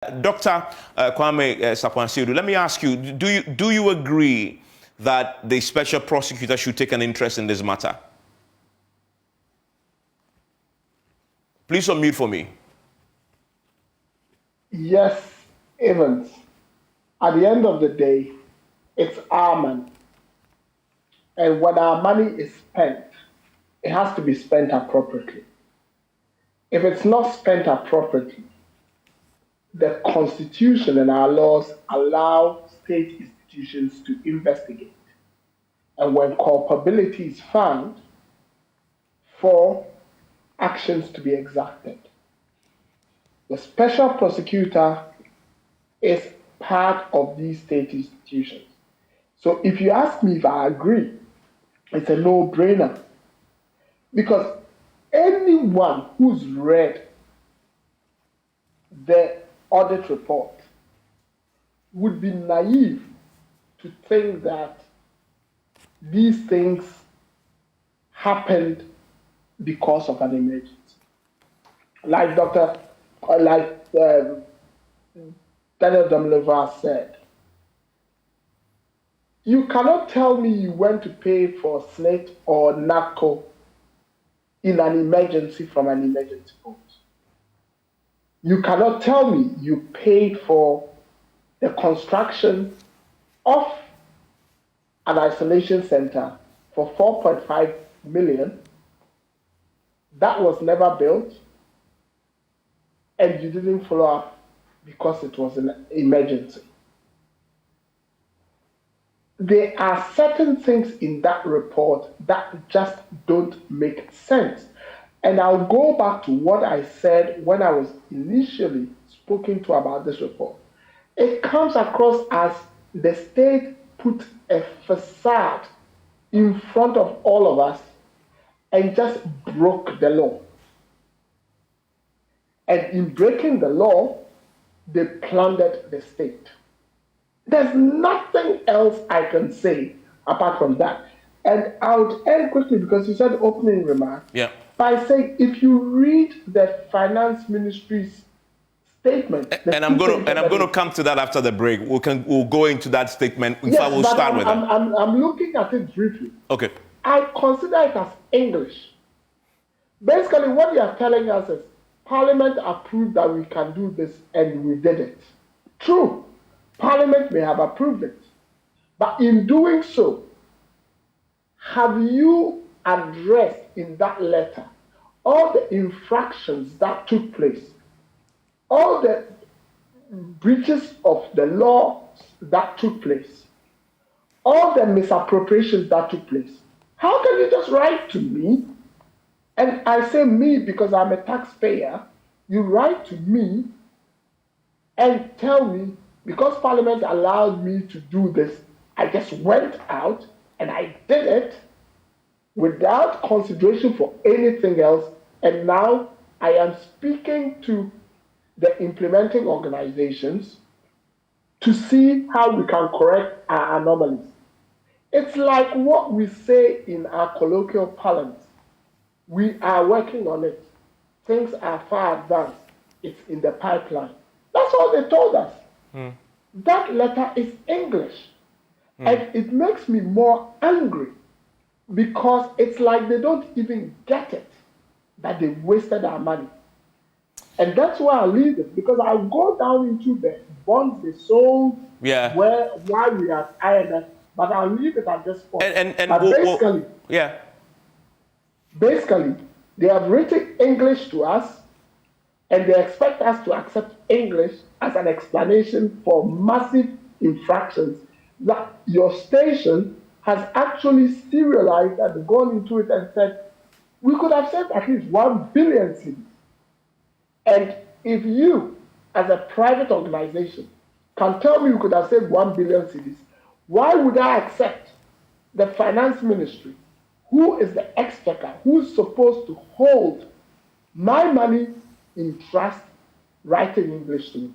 Dr. Kwame Sarpong, let me ask you, do you agree that the special prosecutor should take an interest in this matter? Please unmute for me. Yes, Evans. At the end of the day, it's our money. And when our money is spent, it has to be spent appropriately. If it's not spent appropriately, the Constitution and our laws allow state institutions to investigate. And when culpability is found, for actions to be exacted. The special prosecutor is part of these state institutions. So if you ask me if I agree, it's a no-brainer. Because anyone who's read the audit report would be naive to think that these things happened because of an emergency. Like Daniel Domleva said, you cannot tell me you went to pay for SNIT or NACO in an emergency from an emergency fund. You cannot tell me you paid for the construction of an isolation center for 4.5 million that was never built, and you didn't follow up because it was an emergency. There are certain things in that report that just don't make sense. And I'll go back to what I said when I was initially spoken to about this report. It comes across as the state put a facade in front of all of us and just broke the law. And in breaking the law, they plundered the state. There's nothing else I can say apart from that. And I would end quickly because you said opening remark. Yeah. By saying if you read the finance ministry's statement, and I'm going to come to that after the break. We'll go into that statement. In fact, we'll start with it. I'm looking at it briefly. Okay. I consider it as English. Basically, what they are telling us is Parliament approved that we can do this, and we did it. True, Parliament may have approved it, but in doing so, have you addressed in that letter all the infractions that took place, all the breaches of the law that took place, all the misappropriations that took place? How can you just write to me, and I say me because I'm a taxpayer, you write to me and tell me, because Parliament allowed me to do this, I just went out and I did it without consideration for anything else, and now I am speaking to the implementing organizations to see how we can correct our anomalies. It's like what we say in our colloquial parlance. We are working on it. Things are far advanced. It's in the pipeline. That's all they told us. That letter is English. And it makes me more angry because it's like they don't even get it, that they wasted our money. And that's why I leave it, because I'll go down into the bonds they sold, why we are IMF, but I'll leave it at this point. Basically, they have written English to us, and they expect us to accept English as an explanation for massive infractions that your station has actually serialized and gone into it and said, we could have sent at least 1 billion cedis. And if you, as a private organization, can tell me you could have saved 1 billion cedis, why would I accept the finance ministry, who is the exchequer, who's supposed to hold my money in trust, writing English to me?